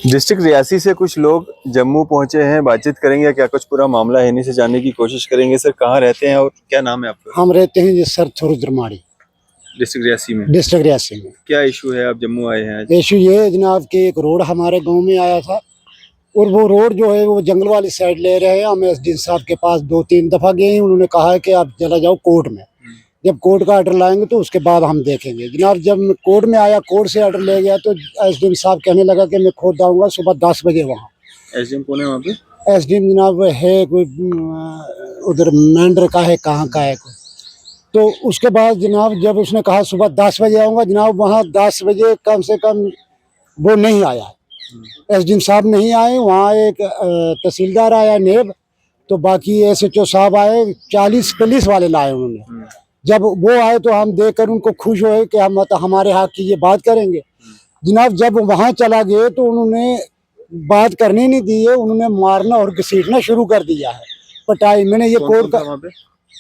District Reasi से कुछ लोग जम्मू पहुंचे हैं, बातचीत करेंगे, क्या कुछ पूरा मामला है इन्हीं से जानने की कोशिश करेंगे। सर कहाँ रहते हैं और क्या नाम है आपका? हम रहते हैं जी सर थुरुद्रमाड़ी डिस्ट्रिक्ट रियासी में। डिस्ट्रिक्ट रियासी में। क्या इशू है, आप जम्मू आए हैं आज? इशू ये है जनाब कि एक रोड हमारे गांव में आया था और वो रोड जो है वो जंगल वाली साइड ले रहे हैं। हम एसडी साहब के पास 2-3 दफा गए हैं, उन्होंने कहा है कि आप चला जाओ कोर्ट में, जब कोर्ट का ऑर्डर लाएंगे तो उसके बाद हम देखेंगे। जनाब जब मैं कोर्ट में आया, कोर्ट से ऑर्डर ले गया तो एसडीएम साहब कहने लगा कि मैं खुद आऊँगा सुबह 10 बजे वहाँ। एसडीएम कौन है वहाँ पे? एसडीएम जनाब है कोई उधर मेंढर का है, कहाँ का है कोई। तो उसके बाद जनाब जब उसने कहा सुबह 10 बजे आऊँगा, जनाब वहाँ 10 बजे कम से कम वो नहीं आया, एसडीएम साहब नहीं आए। वहाँ एक तहसीलदार आया नेब, तो बाकी एसएचओ साहब आए, 40 पुलिस वाले लाए उन्होंने। जब वो आए तो हम देखकर उनको खुश हुए कि हम हमारे हक की ये बात करेंगे। जनाब जब वहाँ चला गए तो उन्होंने बात करने नहीं दी है, उन्होंने मारना और घसीटना शुरू कर दिया है, पटाई। मैंने ये कोर्ट का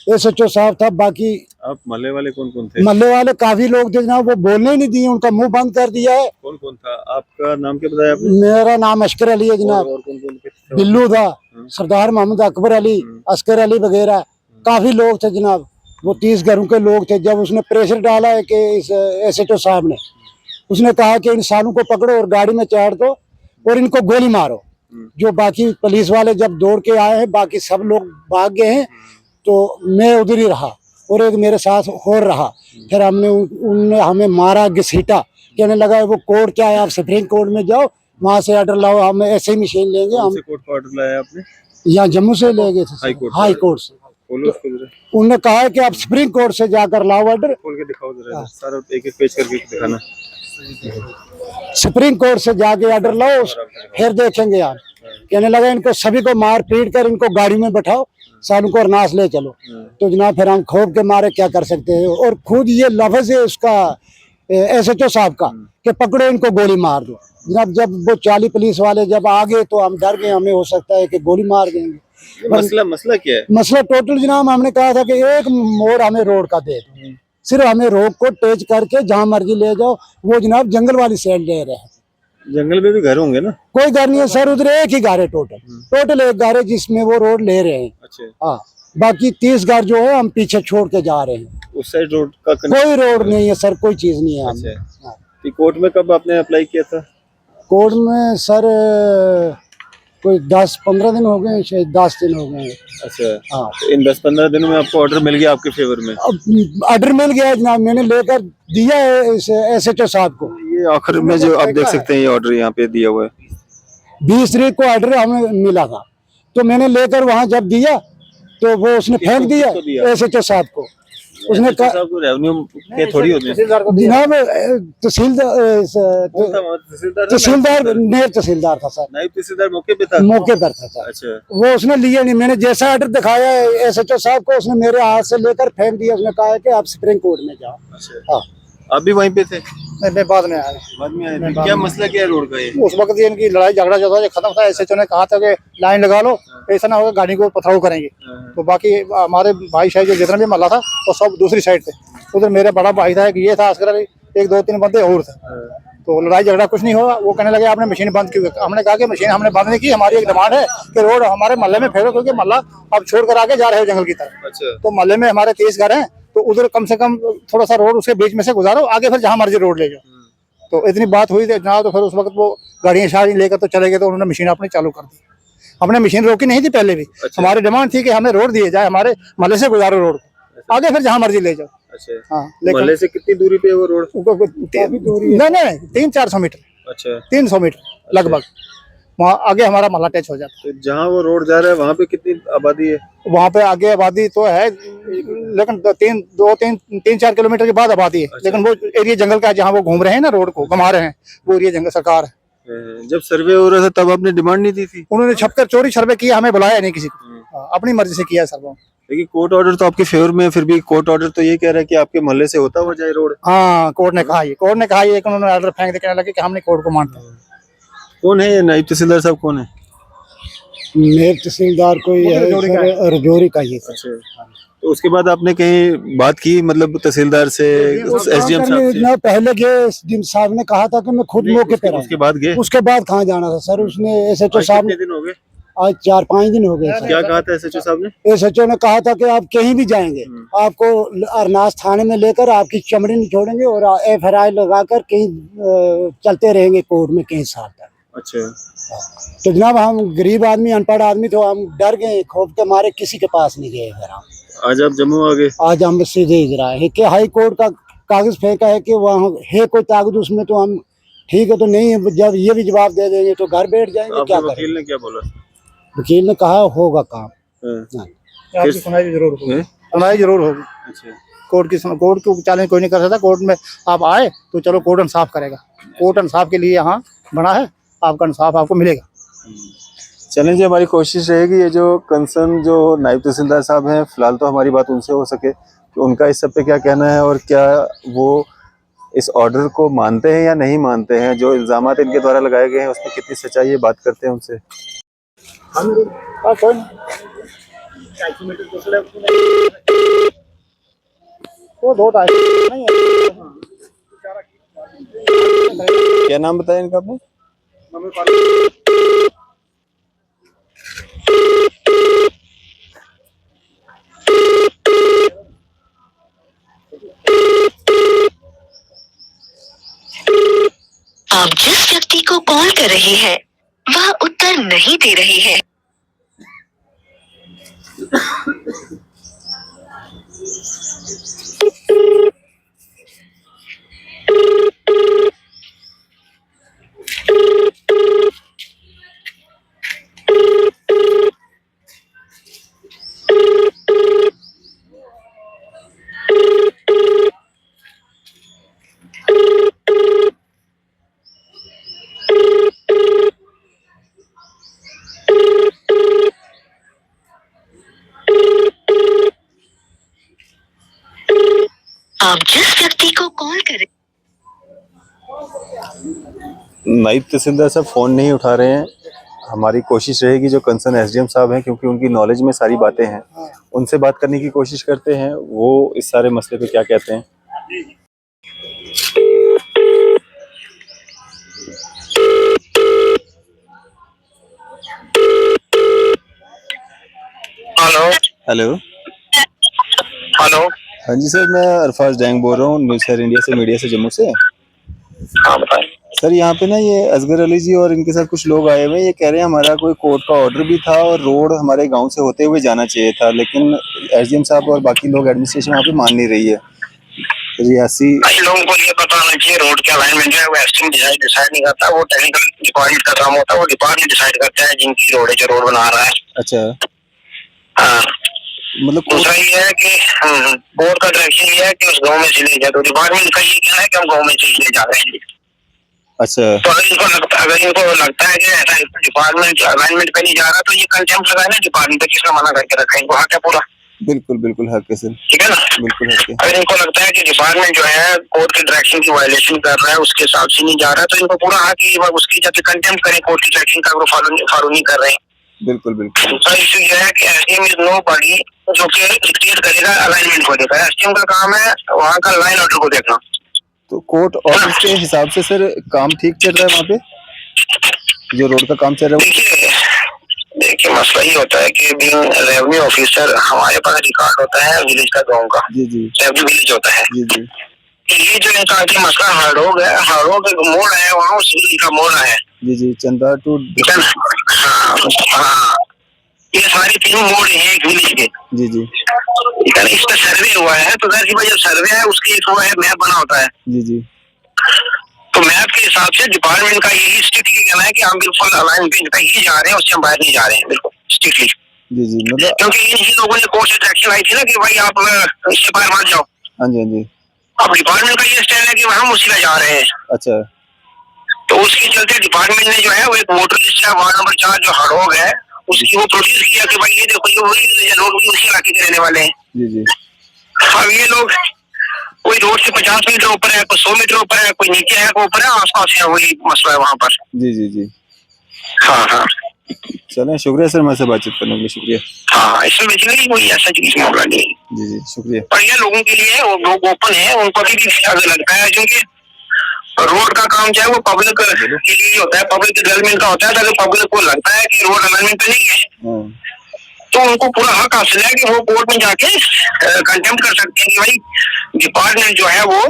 एसएचओ साहब था, बाकी आप महल्ले वाले कौन कौन थे? महल्ले वाले काफी लोग थे जनाब, वो बोलने नहीं दिए, उनका मुंह बंद कर दिया है। कौन कौन था? आपका नाम क्या बताया आपने? मेरा नाम अशकर अली है जनाब। और कौन कौन थे? बिल्लू था, सरदार मोहम्मद अकबर अली, अस्कर अली वगैरह काफी लोग थे जनाब। वो 30 घरों के लोग थे। जब उसने प्रेशर डाला है कि इस एसएचओ साहब ने, उसने कहा कि इन सालों को पकड़ो और गाड़ी में चढ़ दो और इनको गोली मारो। जो बाकी पुलिस वाले जब दौड़ के आए हैं, बाकी सब लोग भाग गए हैं, तो मैं उधर ही रहा और एक मेरे साथ और रहा। फिर उनने हमें मारा, घसीटा, कहने लगा वो कोर्ट क्या है, आप सुप्रीम कोर्ट में जाओ, वहाँ से ऑर्डर लाओ, हम ऐसे ही मशीन लेंगे। हम कोर्ट का ऑर्डर लाया आपने? यहाँ जम्मू से ले गए थे, हाई कोर्ट से। उन्होंने कहा है कि आप सुप्रीम कोर्ट से जाकर लाओ ऑर्डर। खोल के दिखाओ जरा, सारा एक एक पेज करके दिखाना। सुप्रीम कोर्ट से जाके ऑर्डर लाओ, फिर देखेंगे आप। कहने लगा इनको सभी को मार पीट कर इनको गाड़ी में बैठाओ, सालों को अरनास ले चलो। तो जनाब फिर हम खौफ के मारे क्या कर सकते हैं। और खुद ये लफ्ज है उसका एसएचओ साहब का कि पकड़ो इनको, गोली मार दो। जनाब जब वो 40 पुलिस वाले जब आ गए तो हम डर गए, हमें हो सकता है कि गोली मार देंगे। मसला क्या है? मसला टोटल जनाब हमने कहा था कि एक मोड़ हमें रोड का दे दो, सिर्फ हमें रोड को टेच करके जहाँ मर्जी ले जाओ। वो जनाब जंगल वाली साइड ले रहे हैं। जंगल में भी घर होंगे ना? कोई घर नहीं है सर, उधर एक ही घर है, टोटल एक घर है जिसमें वो रोड ले रहे हैं। अच्छा। हाँ, बाकी 30 घर जो है हम पीछे छोड़ के जा रहे हैं। उस साइड रोड का कोई रोड नहीं है सर, कोई चीज नहीं है। अच्छा। तो कोर्ट में कब आपने अप्लाई किया था? कोर्ट में सर कोई 10-15 दिन हो गए, शायद 10 दिन हो गए। अच्छा। हाँ, तो इन 10-15 दिनों में आपको ऑर्डर मिल गया आपके फेवर में? अब ऑर्डर मिल गया जनाब, मैंने लेकर दिया है एसएचओ साहब को। ये आखिर में जो आप देख सकते हैं ये ऑर्डर यहाँ पे दिया हुआ है, 20 तारीख को ऑर्डर हमें मिला था, तो मैंने लेकर वहाँ जब दिया तो वो उसने फेंक दिया एसएचओ साहब को। उसने कहा रेवेन्यू के थोड़ी होते हैं जनाब, तहसीलदार नायब तहसीलदार था सर। नायब तहसीलदार मौके पे था? मौके पर था सर। अच्छा। वो उसने लिया नहीं, मैंने जैसा ऑर्डर दिखाया एसएचओ साहब को, उसने मेरे हाथ से लेकर फेंक दिया। उसने कहा है कि आप सुप्रीम कोर्ट में जाओ। अच्छा। हाँ, आप भी वहीं पे थे? मैं बाद में आया। बाद में आए थे? क्या मसला क्या है रोड का? ये उस वक्त ये इनकी लड़ाई झगड़ा जो था खत्म था। एसएचओ ने कहा था कि लाइन लगा लो, ऐसा ना होगा गाड़ी को पथराव करेंगे। तो बाकी हमारे भाई शायद जो जितना भी मल्ला था वो सब दूसरी साइड थे। उधर मेरा बड़ा भाई था, ये था अस्कर अली, एक 2-3 बंदे और थे। तो लड़ाई झगड़ा कुछ नहीं हुआ। वो कहने लगे आपने मशीन बंद क्यों? हमने कहा कि मशीन हमने बंद नहीं की, हमारी एक डिमांड है कि रोड हमारे मोहल्ले में फेरो, क्योंकि मोहल्ला अब छोड़ कर आगे जा रहे हो जंगल की तरफ। अच्छा। तो मोहल्ले में हमारे 30 घर हैं, तो उधर कम से कम थोड़ा सा रोड उसके बीच में से गुजारो, आगे फिर जहाँ मर्जी रोड ले जाओ। तो इतनी बात हुई जनाब। तो फिर उस वक्त वो गाड़ियाँ शाड़ी लेकर तो चले गए, तो उन्होंने मशीन अपनी चालू कर दी। हमने मशीन रोकी नहीं थी पहले भी। अच्छा। हमारी डिमांड थी कि हमें रोड दिए जाए, हमारे मोहल्ले से गुजारो रोड, आगे फिर जहाँ मर्जी ले जाओ। अच्छा। हाँ, मोहल्ले से कितनी दूरी पे वो रोड? नहीं 300-400 मीटर। अच्छा। 300 मीटर लगभग, वहाँ आगे हमारा मोहल्ला टच हो जाता है। तो जहाँ वो रोड जा रहा है वहाँ पे कितनी आबादी है? वहाँ पे आगे आबादी तो है, लेकिन 3-4 किलोमीटर के बाद आबादी है। अच्छा। लेकिन वो एरिया जंगल का है, जहाँ वो घूम रहे हैं ना, रोड को घुमा रहे हैं, वो एरिया जंगल सरकार है। जब सर्वे हो रहा था तब आपने डिमांड नहीं दी थी? उन्होंने छपकर चोरी सर्वे किया, हमें बुलाया नहीं किसी को, अपनी मर्जी से किया सर्वे। लेकिन कोर्ट ऑर्डर तो आपके फेवर में है, फिर भी कोर्ट ऑर्डर तो ये कह रहा है कि आपके मोहल्ले से होता हुआ जाए रोड। हाँ, कोर्ट ने कहा ये, उन्होंने ऑर्डर फेंक देने लगे कि हमने कोर्ट को मानते हैं। कौन है ये नायब तहसीलदार साहब? कौन है नायब तहसीलदार? कोई रजौरी का ही। अच्छा। तो उसके बाद आपने कहीं बात की मतलब तहसीलदार से, एसडीएम साहब से? ना पहले गए एसडीएम साहब ने कहा था कि मैं खुद मौके पर उसके बाद गए? उसके बाद कहाँ जाना था सर, उसने एसएचओ साहब ने, कितने दिन हो गए? आज 4-5 दिन हो गए सर। क्या कहा था एसएचओ साहब ने? एसएचओ ने कहा था कि आप कहीं भी जाएंगे आपको अरनास थाने में लेकर आपकी चमड़ी नहीं छोड़ेंगे और एफआईआर लगाकर कहीं चलते रहेंगे कोर्ट में कई साल तक। अच्छा, तो जनाब हम गरीब आदमी, अनपढ़ आदमी, तो हम डर गए, खौफ के मारे किसी के पास नहीं गए। फिर हम आज आप जम्मू आ गए? आज हम सीधे इधर आए हैं कि हाई कोर्ट का कागज फेंका है कि वहाँ है कोई ताकत उसमें, तो हम ठीक है, तो नहीं है, जब ये भी जवाब दे देंगे तो घर बैठ जाएंगे। क्या करें? वकील ने क्या बोला? वकील ने कहा होगा काम। हाँ। आपकी सुनाई जरूर होगी, हैं? सुनाई जरूर होगी। अच्छा, कोर्ट को चैलेंज कोई नहीं कर सकता। कोर्ट में आप आए तो चलो कोर्ट इंसाफ करेगा। कोर्ट इंसाफ के लिए यहाँ बना है, आपका इंसाफ आपको मिलेगा। चलें जी, हमारी कोशिश रहेगी ये जो कंसर्न जो नायब तहसीलदार साहब हैं, फिलहाल तो हमारी बात उनसे हो सके तो उनका इस सब पे क्या कहना है और क्या वो इस ऑर्डर को मानते हैं या नहीं मानते हैं, जो इल्ज़ामात इनके द्वारा लगाए गए हैं उसमें कितनी सच्चाई है, बात करते हैं उनसे। क्या नाम बताया इनका आपने? आप जिस व्यक्ति को कॉल कर रहे हैं वह उत्तर नहीं दे रहे हैं। आप जिस व्यक्ति को कॉल कर नायब तहसीलदार साहब फ़ोन नहीं उठा रहे हैं। हमारी कोशिश रहेगी जो कंसर्न एसडीएम साहब हैं, क्योंकि उनकी नॉलेज में सारी बातें हैं, उनसे बात करने की कोशिश करते हैं, वो इस सारे मसले पे क्या कहते हैं। Hello hello, hello. हाँ जी सर, मैं अरफाज डैंग बोल रहा हूँ न्यूज़ सर इंडिया से, मीडिया से, जम्मू से। हाँ बताएं। सर यहाँ पे ना ये असगर अली जी और इनके साथ कुछ लोग आए हुए हैं, ये कह रहे हैं हमारा कोई कोर्ट का ऑर्डर भी था और रोड हमारे गांव से होते हुए जाना चाहिए था, लेकिन एसडीएम साहब और बाकी लोग एडमिनिस्ट्रेशन वहाँ पे मान नहीं रही है। रियासी भाई लोगों को ये पता होना चाहिए, रोड के अलाइनमेंट जो है वो एस्टीमेट डिसाइड नहीं करता, वो टेक्निकल डिपार्टमेंट का काम होता है। वो डिपार्टमेंट डिसाइड करता है जिनकी रोड है, जो रोड बना रहा है। अच्छा, हाँ, मतलब दूसरा ये है कि बोर्ड का डायरेक्शन ये है कि उस गांव में से ले जाए, तो डिपार्टमेंट का ये कहना है कि हम गांव में से ले जा रहे हैं। अच्छा, तो अगर इनको लगता है कि ऐसा डिपार्टमेंट अलाइनमेंट पे नहीं जा रहा, तो ये कंटेम्प्ट लगाए ना डिपार्टमेंट पे, किसका मना करके रखा है, इनको हक है पूरा। बिल्कुल बिल्कुल हक है सर, ठीक है ना, बिल्कुल हक है। अगर इनको लगता है कि डिपार्टमेंट जो है कोर्ट के डायरेक्शन की वायलेशन कर रहा है, उसके हिसाब से नहीं जा रहा है, तो इनको पूरा हक है उसकी जाके कंटेम्प्ट करें, कोर्ट की डायरेक्शन का फॉलो नहीं कर रहे हैं। बिल्कुल बिल्कुल। दूसरा इशू ये है कि एसडीएम इज नो बॉडी जो कि डिक्टेट करेगा अलाइनमेंट को लेकर। एसडीएम का काम है वहाँ का लाइन ऑर्डर को देखना। तो कोर्ट ऑर्डर के हिसाब से सर काम ठीक चल रहा है वहाँ पे, जो रोड का काम चल रहा है? देखिए मसला ये होता है कि बीइंग रेवेन्यू ऑफिसर हमारे पास रिकॉर्ड होता है विलेज का, गाँव का। जी जी, रेवेन्यू विलेज होता है। जी जी, ये जो इनका आगे मसला हड़ोग है, हड़ोग एक मोड़ है, वहाँ उस विलेज का मोड़ है। जी जी, चंदा टू, हाँ, ये सारे तीनों मोड़ हैं एक विलेज के। जी जी, ठीक है ना, इस पर सर्वे हुआ है, तो जब सर्वे है उसकी एक वो है मैप बना होता है। जी जी, तो मैप के हिसाब से डिपार्टमेंट का यही स्ट्रिक्टली कहना है कि हम बिल्कुल अलाइनमेंट पे ही जा रहे हैं, उससे हम बाहर नहीं जा रहे हैं, बिल्कुल स्ट्रिक्टली। जी जी, मतलब क्योंकि इन्हीं लोगों ने कोर्ट से डायरेक्शन आई थी ना कि भाई आप इससे बाहर मत जाओ। हाँ जी, हाँ जी। अब डिपार्टमेंट का ये स्टैंड है कि हम उसी में जा रहे हैं। अच्छा, तो उसके चलते डिपार्टमेंट ने जो है वो एक वोटर लिस्ट है, वार्ड नंबर 4 जो हड़ोग है उसकी वो प्रोड्यूस किया कि भाई ये देखो ये वही लोग भी उसी इलाके के रहने वाले हैं। जी जी, अब ये लोग कोई रोड से 50 मीटर ऊपर है, कोई 100 मीटर ऊपर है, कोई नीचे है, कोई ऊपर है, आसपास है, वही मसला है वहाँ पर। जी जी जी, हाँ हाँ, चलें, शुक्रिया सर, हमारे से बातचीत करने के लिए शुक्रिया। हाँ, इसमें बेसिकली कोई ऐसा चीज मामला नहीं है। जी जी शुक्रिया। पर ये लोगों के लिए वो लोग ओपन है, उनको भी अगर लगता है, क्योंकि रोड का काम जो है वो पब्लिक के लिए होता है, पब्लिक डेवलपमेंट का होता है। तो अगर पब्लिक को लगता है कि रोड अलाइनमेंट पे नहीं है तो उनको पूरा हक हासिल है कि वो कोर्ट में जाके कंटेम्प्ट कर सकते हैं कि भाई डिपार्टमेंट जो है वो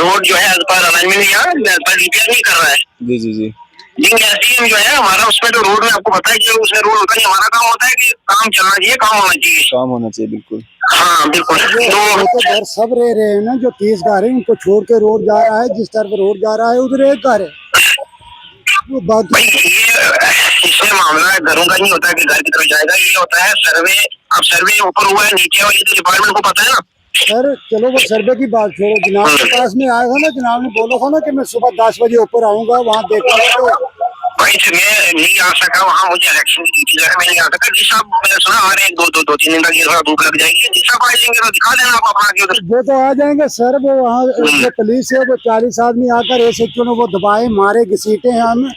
रोड जो है एज पर अलाइनमेंट या एज पर रिपेयर नहीं कर रहा है। जी जी जी। लेकिन एसडीएम जो है हमारा, उसमें तो रोड में आपको पता है कि उसमें रोड होता है, हमारा काम होता है कि काम चलना चाहिए, काम होना चाहिए, काम होना चाहिए, बिल्कुल। हाँ बिल्कुल। वो तो घर सब रह रहे हैं ना, जो 30 घर है उनको छोड़ के रोड जा रहा है, जिस तरफ रोड जा रहा है उधर एक घर है, वो बाकी भाई ये इसमें मामला घरों का नहीं होता है कि घर की तरफ जाएगा, ये होता है सर्वे। अब सर्वे ऊपर हुआ है नीचे, और ये तो डिपार्टमेंट को पता है ना। सर चलो वो सर्वे की बात छोड़ो, जनाब के पास में आया था ना, जनाब ने बोला था ना कि मैं सुबह 10 बजे ऊपर आऊंगा, वहाँ देखूंगा। तो भाई मैं नहीं आ सका वहाँ, मुझे इलेक्शन की ड्यूटी है, मैं नहीं आ सका। जिस साहब मैंने सुना आ रहे हैं, दो तीन दिन तक ये थोड़ा धूप लग जाएगी, जिस साहब आ जाएंगे तो दिखा देना आप अपना उधर। वो तो आ जाएंगे सर, वो वहाँ जो पुलिस है वो 40 आदमी आकर एसएचओ ने वो दबाए मारे घसीटे हैं हमें,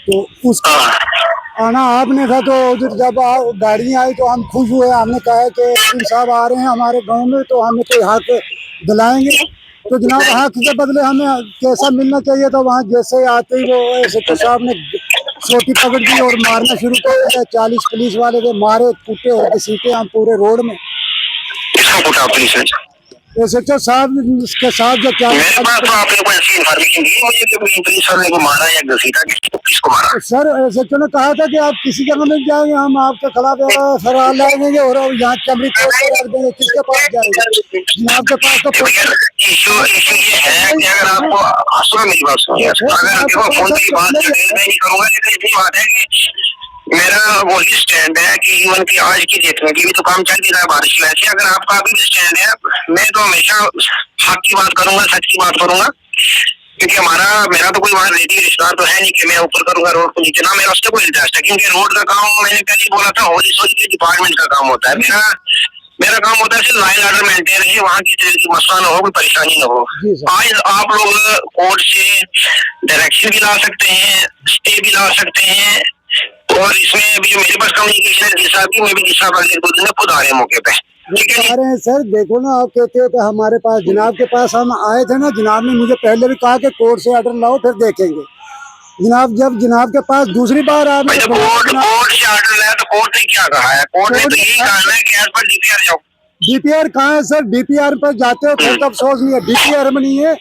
तो उसका आना आपने था। तो उधर जब गाड़ी आई तो हम खुश हुए, हमने कहा कि साहब आ रहे हैं हमारे गांव में तो हमें कोई हक दिलाएंगे। तो जनाब हक के बदले हमें कैसा मिलना चाहिए था, वहाँ जैसे आते ही वो एसएचओ साहब ने सोटी पकड़ दी और मारना शुरू कर दिया। 40 पुलिस वाले के मारे कूटे और घसीटे हम पूरे रोड में। किसको कूटा पुलिस ने? एसएचओ साहब के साथ जो क्या मेरे पास तो आपने कोई ऐसी इन्फॉर्मेशन दी मुझे कि पुलिस वाले को मारा या घसीटा, किसको मारा? सर एसएचओ ने कहा था कि आप किसी जगह नहीं जाएंगे, हम आपके खिलाफ सवाल लाएंगे और यहाँ चमड़ी तोड़ के रख देंगे, किसके पास जाएंगे? जनाब के पास तो इशू ये है कि अगर आपको सुनो मेरी बात सुनिए, अगर देखो फोन की बात मैं नहीं करूंगा, लेकिन इतनी बात है कि मेरा वही स्टैंड है कि इवन की आज की डेट में भी तो काम चल ही रहा है बारिश की वजह से। अगर आपका अभी भी स्टैंड है, मैं तो हमेशा हक की बात करूंगा, सच की बात करूंगा, क्योंकि मेरा तो कोई वहाँ रिलेटिव रिश्तेदार तो है नहीं कि मैं ऊपर करूंगा रोड को नीचे, ना मेरा उससे कोई इंटरेस्ट है। क्योंकि रोड का काम मैंने पहले ही बोला था होली सोच के डिपार्टमेंट का काम होता है। मेरा काम होता है सिर्फ लाइन ऑर्डर मेंटेन रहे, वहाँ किसी तरह की मसला ना हो, कोई परेशानी ना हो। आज आप लोग कोर्ट से डायरेक्शन भी ला सकते हैं, स्टे भी ला सकते हैं, और इसमें अभी मेरे पास कम्युनिकेशन है जिस की, मैं भी जिस अगले 2 दिन में खुद आ रहे हैं मौके पे, ठीक है। अरे सर देखो ना, आप कहते हो कि हमारे पास जनाब के पास हम आए थे ना, जनाब ने मुझे पहले भी कहा कि कोर्ट से ऑर्डर लाओ फिर देखेंगे। जनाब जब जनाब के पास दूसरी बार आपने कोर्ट से ऑर्डर लाया तो कोर्ट ने क्या कहा है? कोर्ट ने तो यही कहा है कि एज पर डीपीआर जाओ। डीपीआर कहाँ है सर? डीपीआर पर जाते हो फिर तो अफसोस नहीं है, डीपीआर में नहीं है,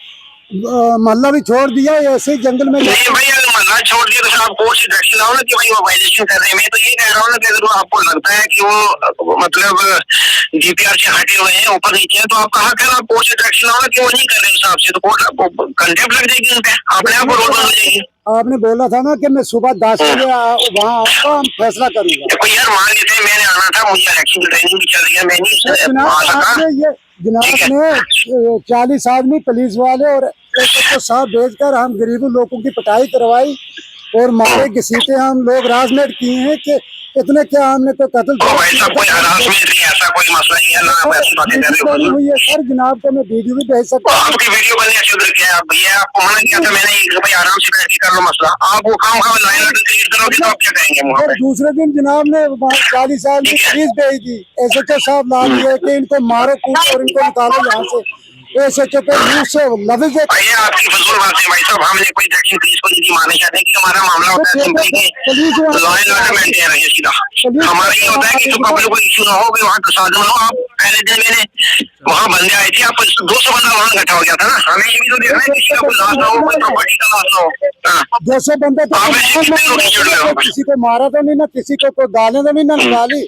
मोहल्ला भी छोड़ दिया, ऐसे जंगल में नहीं भाई, अगर मोहल्ला छोड़ दिया तो आप कोर्ट से डायरेक्शन लाओ ना कि भाई वो वायलेशन कर रहे हैं। मैं तो ये कह रहा हूँ ना कि अगर आपको लगता है कि वो मतलब डीपीआर से हटे हुए हैं, ऊपर नीचे है, तो आप कहा कर आप कोर्ट से डायरेक्शन लाओ ना कि वो नहीं कर रहे हिसाब से, तो कोर्ट आपको कंटेम्प्ट लग जाएगी उन पे, अपने आप को रोड बंद हो जाएगी। आपने बोला था ना कि मैं सुबह 10 बजे वहाँ आऊंगा, हम फैसला करूंगा। देखो यार मान लेते हैं मैंने आना था, मुझे इलेक्शन की ट्रेनिंग भी चल रही है, मैं नहीं आ सका। ये जनाब ने 40 आदमी पुलिस वाले और एक साथ भेजकर हम गरीबों लोगों की पिटाई करवाई और मारे घसीटे हम लोग राजमेट किए हैं कि इतने क्या हमने तो कत्ल ऐसा कोई हरासमेंट नहीं, ऐसा कोई मसला नहीं है ना, आप ऐसी बातें कर रहे हो। हुई है सर, जनाब को मैं वीडियो भी भेज सकता हूँ। आपकी वीडियो बनने अच्छी उधर क्या है भैया, आपको मना किया था मैंने कि भाई आराम से बैठ के कर लो मसला, आप वो काम लाइन ऑर्डर क्रिएट करोगे तो आप क्या करेंगे वहाँ पे? दूसरे दिन जनाब ने 40 साल की पुलिस भेज दी, एसएचओ साहब ला दिए कि इनको मारो कूटो और इनको निकालो यहाँ से। एसएचओ पे मुंह से लफ्ज भैया आपकी फजूल बातें भाई साहब, हमने कोई डायरेक्शन पुलिस को नहीं मानना चाहते कि हमारा मामला होता है सिंपली कि लॉ एंड ऑर्डर मेंटेन रहे सीधा। हमारा ये होता है कि जो पब्लिक को इश्यू ना हो, वहाँ प्रसाद ना हो। आप पहले दिन मैंने वहाँ बंदे आए थे, आप 200 बंदा वहाँ इकट्ठा हो गया था ना, हमें ये भी तो देखना है किसी का कोई लॉस ना हो, कोई प्रॉपर्टी का लॉस ना हो। जैसे बंदे तो किसी को मारा तो नहीं ना, किसी को कोई गाली तो नहीं ना निकाली।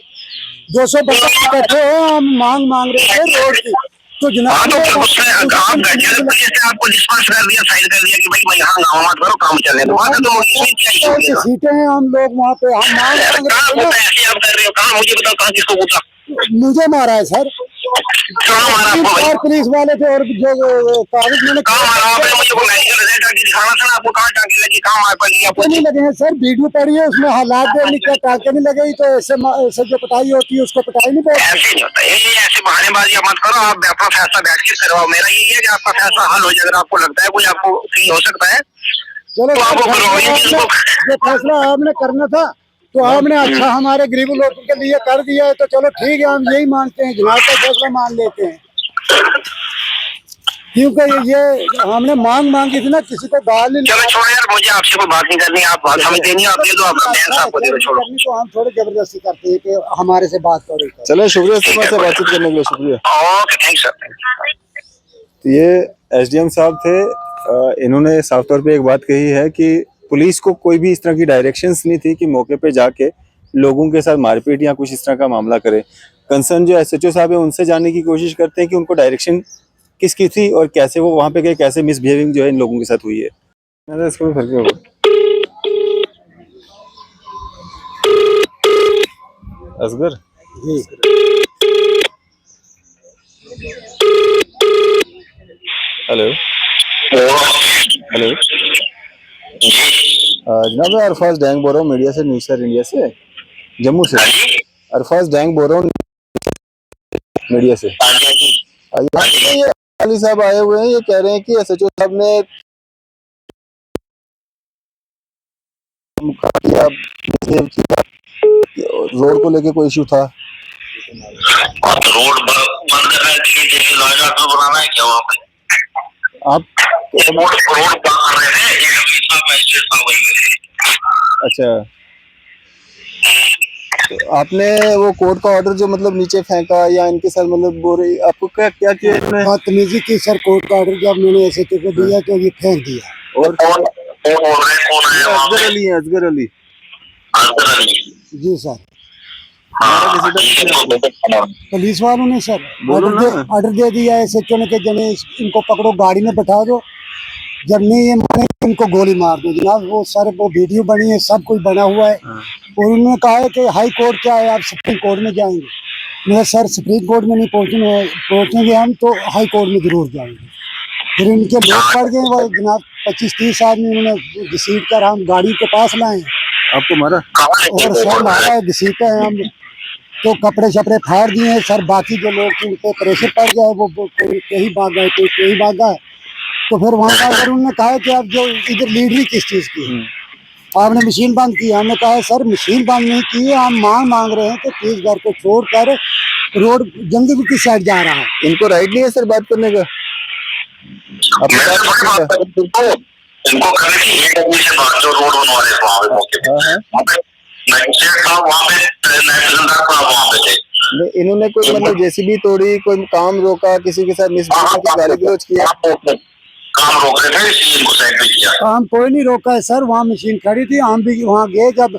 200 बंदे इकट्ठे हो, हम मांग रहे थे रोड की, तो जनाब तो उसने आपको डिस्पर्स कर दिया, साइड कर दिया कि भाई यहाँ गाँव मत करो, काम चले। तो वहाँ तो इसमें क्या इशू है? सीटें हैं हम लोग वहाँ पे, हम कहाँ ऐसे आप कर रहे हो? कहाँ मुझे बताओ, कहाँ किसको पूछा? मुझे मारा है सर, मारा पुलिस वाले थे और जो कागज मैंने कहाँ मारा आपने? मुझे वो मेडिकल रिजल्ट आके दिखाना था ना, आपको कहाँ टाँके लगी, कहाँ मार पड़ी आपको? नहीं लगे हैं सर, वीडियो पड़ी है उसमें हालात क्या टाँके नहीं लगे, तो ऐसे जो पिटाई होती है उसको पिटाई नहीं पड़ती। ऐसे नहीं होता, ये ऐसे बहानेबाजी मत करो, आप अपना फैसला बैठ के करवाओ। मेरा यही है कि आपका फैसला हल हो जाए, अगर आपको लगता है कोई आपको फील हो सकता है चलो तो आपको जो फैसला आपने करना था तो आपने अच्छा हमारे गरीब लोगों के लिए कर दिया है, तो चलो ठीक है, हम यही मानते हैं, जनाब का फैसला मान लेते हैं। क्योंकि ये हमने मांगी थी ना, किसी को गाल नहीं। चलो छोड़ो यार, मुझे आपसे कोई बात नहीं करनी, आप बात समझते नहीं, आप दे दो, आप साहब को दे दो, छोड़ो। तो हम थोड़ी जबरदस्ती करते हैं कि हमारे से बात करो। चलो शुक्रिया इस्तेमाल से बातचीत करने के लिए, शुक्रिया। Okay, thanks sir. तो ये एसडीएम साहब थे। इन्होंने साफ तौर पे एक बात कही है कि पुलिस को कोई भी इस तरह की डायरेक्शंस नहीं थी कि मौके पे जाके लोगों के साथ मारपीट या कुछ इस तरह का मामला करे। कंसर्न जो एसएचओ साहब है उनसे जानने की कोशिश करते हैं कि उनको डायरेक्शन किसकी थी और कैसे वो वहां पे गए, कैसे मिसबिहेविंग जो है इन लोगों के साथ हुई है। इसको भी फर्क होगा। असगर हेलो हेलो जनाब, मैं अरफाज डैंग बोल रहा हूँ मीडिया से, न्यूज़ सर इंडिया से, जम्मू से। अरफाज डैंग बोल रहा हूँ मीडिया से। ये अली साहब आए हुए हैं, ये कह रहे हैं कि एसएचओ साहब ने रोड को लेके कोई इशू था। रोड बंद करने के लिए बनाना है क्या वहाँ पे? आप रोड बंद कर रहे थे। अच्छा, तो आपने वो कोर्ट का ऑर्डर जो मतलब नीचे फेंका या इनके साथ मतलब बोल रही, आपको क्या क्या किया इन्होंने? बदतमीजी की सर, कोर्ट का ऑर्डर जब मैंने एसएचओ को दिया तो ये फेंक दिया। और कौन कौन है वहाँ असगर पे? अली है, असगर अली। असगर अली। जी सर, हाँ, ठीक है। पुलिस वालों ने सर बोलो ना। ऑर्डर दे दिया है एसएचओ ने कि जने इनको पकड़ो, गाड़ी में बैठा दो, जब नहीं ये माने इनको गोली मार दो। जनाब वो सारे वो वीडियो बनी है, सब कुछ बना हुआ है। और उन्होंने कहा है कि हाई कोर्ट क्या है, आप सुप्रीम कोर्ट में जाएंगे। मैं सर सुप्रीम कोर्ट में नहीं पहुंचेंगे हम तो हाई कोर्ट में जरूर जाएंगे। फिर इनके लोग पड़ गए, वो जनाब 25-30 आदमी उन्होंने घसीट कर हम गाड़ी के पास लाए। आपको मारा? और सर मारा है, घसीटे हैं हम, तो कपड़े शपड़े फाड़ दिए हैं सर। बाकी जो लोग थे उन पे प्रेशर पड़ गया है, वो कोई कहीं भाग गए, कोई कहीं भाग गए। तो फिर वहाँ का सर उन्होंने कहा कि आप जो इधर लीडरी किस चीज़ की है, आपने मशीन बंद की। हमने कहा सर मशीन बंद नहीं की है, हम मांग रहे हैं कि प्लीज घर को छोड़कर रोड जंगल की साइड जा रहा है। इनको राइट नहीं है सर बात करने का? इनको करने की से बात जो रोड बनवा रहे थे वहाँ पे मौके पे, वहाँ पे मैजिस्ट्रेट साहब वहाँ पे वहाँ पे थे। इन्होंने कोई मतलब जेसीबी तोड़ी, कोई काम रोका, किसी के साथ मिसबिहेव की गाली गलौज किया? काम रोक रहे थे इसलिए इनको साइड पे किया। काम कोई नहीं रोका है सर, वहाँ मशीन खड़ी थी, हम भी वहाँ गए। जब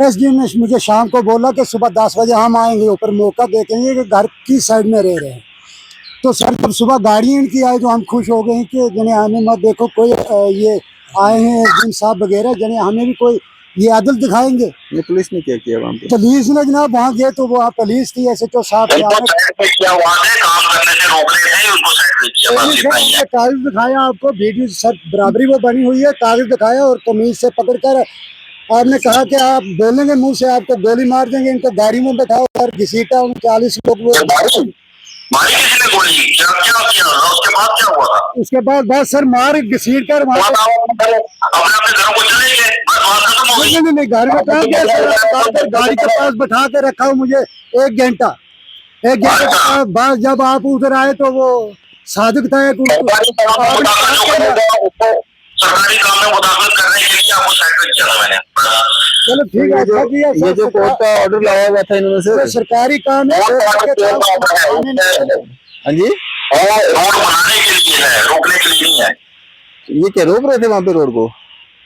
एसडीएम ने मुझे शाम को बोला कि सुबह 10 बजे हम आएंगे, ऊपर मौका देखेंगे कि घर की साइड में रह रहे हैं। तो सर जब सुबह गाड़ी इनकी आई तो हम खुश हो गए कि जने हमें मत देखो, कोई ये आए हैं एसडीएम साहब वगैरह, जने हमें भी कोई ये अदल दिखाएंगे। ये पुलिस ने क्या किया वहाँ पे? पुलिस ने जनाब वहाँ गए तो वहाँ पुलिस थी, एसएचओ साहब काम करने से रोक रहे थे, उनको साइड पे किया। कागज दिखाया आपको, वीडियो सब बराबरी वो बनी हुई है, कागज दिखाया और कमीज से पकड़कर आपने कहा कि आप बोलेंगे मुंह से आपको गोली मार देंगे। इनको गाड़ी में बैठाओ और घसीटा 40 लोग। मारी किसी ने गोली? क्या क्या किया? उसके बाद क्या हुआ था? उसके बाद बस सर मार घसीट कर अपने घरों को चले गए, बस बात खत्म हो गई। नहीं घर में कहा गया सर, गाड़ी के पास बैठा के रखा हूँ मुझे 1 घंटा के बाद जब आप उधर आए तो वो सादिक था सरकारी काम में मुदाखलत करने के लिए आपको साइड पे किया था मैंने। चलो ठीक है। ये जो कोर्ट का ऑर्डर लाया हुआ था इन्होंने सर, सरकारी काम है। हाँ जी, रोड बनाने के लिए है, रोकने के लिए नहीं है। ये क्या रोक रहे थे वहाँ पे रोड को?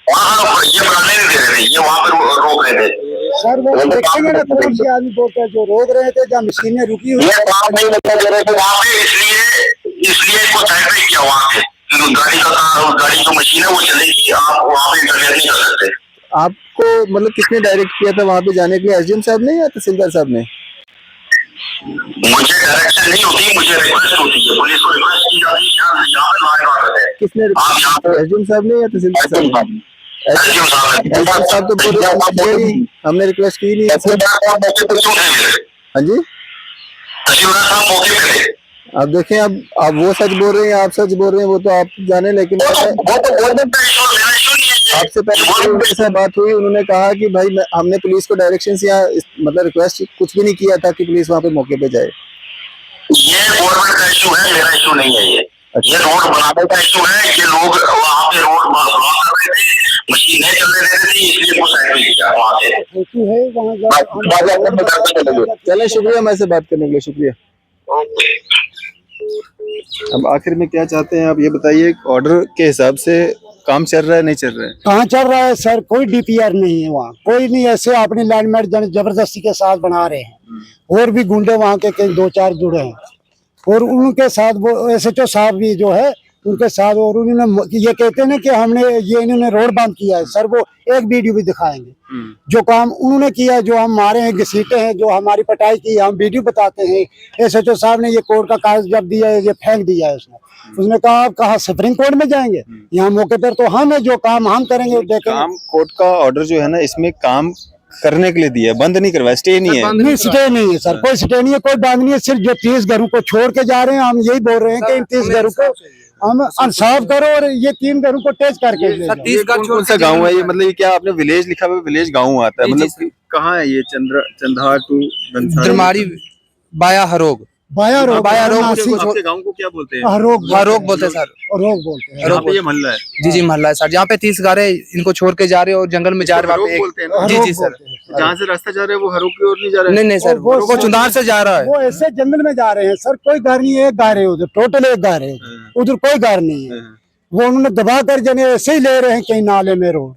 हाँ, ये बनाने नहीं दे रहे थे, ये वहाँ पे रोक रहे थे। सर वो देखेंगे ना कौन से आदमी बोलते हैं जो रोक रहे थे, जब मशीनें रुकी हुई काम नहीं लगने दे रहे थे वहाँ पे, इसलिए इसको साइड पे किया वहाँ पे। गाड़ी जो मशीन है वो चलेगी, आप वहाँ पे इंटरफेयर नहीं कर सकते। आपको मतलब किसने डायरेक्ट किया था वहाँ पे जाने के लिए, एसडीएम साहब ने या तहसीलदार साहब ने? मुझे डायरेक्शन नहीं होती, मुझे रिक्वेस्ट होती है, पुलिस को रिक्वेस्ट की जाती है यहाँ पे लॉ है। किसने? एसडीएम साहब ने या तहसीलदार साहब ने? एसडीएम साहब तो बोल रहे हैं हमने रिक्वेस्ट की नहीं। हाँ जी, तहसीलदार साहब मौके पे थे। अब देखें, अब वो सच बोल रहे हैं, आप सच बोल रहे हैं, वो तो आप जाने, लेकिन आपसे पहले उनके साथ बात हुई, उन्होंने कहा कि भाई हमने पुलिस को डायरेक्शन या मतलब रिक्वेस्ट कुछ भी नहीं किया था कि पुलिस वहाँ पे मौके पे जाए। ये गवर्नमेंट का इशू है, मेरा इशू नहीं है। ये रोड बनाने का इशू है। ये लोग वहाँ पे रोड ब्लॉक कर रहे थे, मशीनें चलने दे रही थी, इसलिए वो साइड में गया वहाँ से। चलें, शुक्रिया हमारे से बात करने के लिए, शुक्रिया। अब आखिर में क्या चाहते हैं आप ये बताइए, ऑर्डर के हिसाब से काम चल रहा है नहीं चल रहा है? कहाँ चल रहा है सर, कोई डीपीआर नहीं है वहाँ, कोई नहीं। ऐसे अपने लैंडमेट जबरदस्ती के साथ बना रहे हैं और भी गुंडे वहाँ के कई 2-4 जुड़े हैं और उनके साथ वो एसएचओ साहब भी जो है उनके साथ, और उन्होंने ये कहते हैं ना कि हमने ये इन्होंने रोड बंद किया है सर, वो एक वीडियो भी दिखाएंगे जो काम उन्होंने किया, जो हम मारे हैं घसीटे हैं, जो हमारी पटाई की हम वीडियो बताते हैं। एसएचओ साहब ने ये कोर्ट का कागज जब दिया है, ये फेंक दिया है उसने कहा आप कहा सुप्रीम कोर्ट में जाएंगे, यहाँ मौके पर तो हम है, जो काम हम करेंगे देखेंगे। काम कोर्ट का ऑर्डर जो है ना, इसमें काम करने के लिए दिया है, बंद नहीं करवाया, स्टे नहीं है। नहीं स्टे नहीं है सर, कोई स्टे नहीं है, कोई बात नहीं है। सिर्फ जो 30 घरों को छोड़ के जा रहे हैं, हम यही बोल रहे हैं कि इन 30 घरों को हम इंसाफ करो और ये 3 घरों को टेस्ट करके ले जाओ। ये कौन सा गांव है ये? मतलब ये क्या आपने विलेज लिखा हुआ है? विलेज गांव आता है मतलब कहाँ है ये? चंद्रहार टू दरमारी बाया हरोग। बाया रोग आपके गांव को क्या बोलते हैं? हरोग बोलते हैं सर। रोग बोलते हैं। यहाँ पे ये मोहल्ला है? जी मोहल्ला है सर, जहाँ पे 30 गारे इनको छोड़ के जा रहे हो और जंगल में जा रहे हैं बोलते हैं ना? जी सर। जहाँ से रास्ता जा रहे हैं वो हरोग की ओर नहीं जा रहा है? नहीं सर, वो चुनार से जा रहा है। वो ऐसे जंगल में जा रहे हैं सर, कोई घर नहीं है, एक घर है उधर, टोटल एक घर है, उधर कोई घर नहीं है। वो उन्होंने दबा कर जने ऐसे ही ले रहे हैं कहीं नाले में रोड,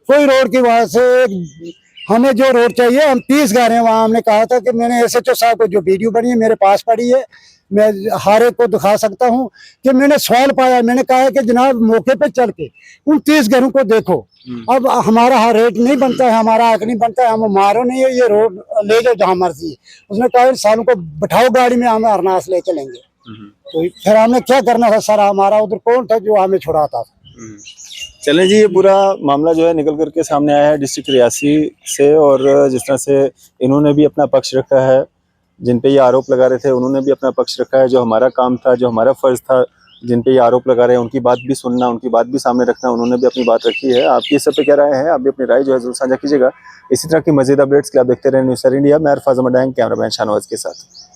कोई रोड की वजह से हमें जो रोड चाहिए, हम 30 घर हैं वहाँ। हमने कहा था कि मैंने एसएचओ साहब को जो वीडियो बनी है मेरे पास पड़ी है, मैं हर एक को दिखा सकता हूँ कि मैंने सवाल पाया, मैंने कहा है कि जनाब मौके पे चल के उन 30 घरों को देखो। अब हमारा रेट नहीं बनता है, हमारा हक नहीं बनता है, हम मारो नहीं है, ये रोड ले जाओ जहाँ मर्जी है। उसने कहा सालों को बैठाओ गाड़ी में, हम हरनास ले चलेंगे। तो फिर हमने क्या करना था सर, हमारा उधर कौन था जो हमें छुड़ाता था? चलें जी, ये पूरा मामला जो है निकल करके सामने आया है डिस्ट्रिक्ट रियासी से, और जिस तरह से इन्होंने भी अपना पक्ष रखा है, जिन पे ये आरोप लगा रहे थे उन्होंने भी अपना पक्ष रखा है। जो हमारा काम था, जो हमारा फर्ज था, जिन पे ये आरोप लगा रहे हैं उनकी बात भी सुनना, उनकी बात भी सामने रखना, उन्होंने भी अपनी बात रखी है। आपकी इस सब पे क्या राय है? आप भी अपनी राय जो है जरूर साझा कीजिएगा। इसी तरह की मजीद अपडेट्स के लिए आप देखते रहे न्यूज़ सर इंडिया। मैं अरफाज अहमद, कैमरामैन शाहनवाज के साथ।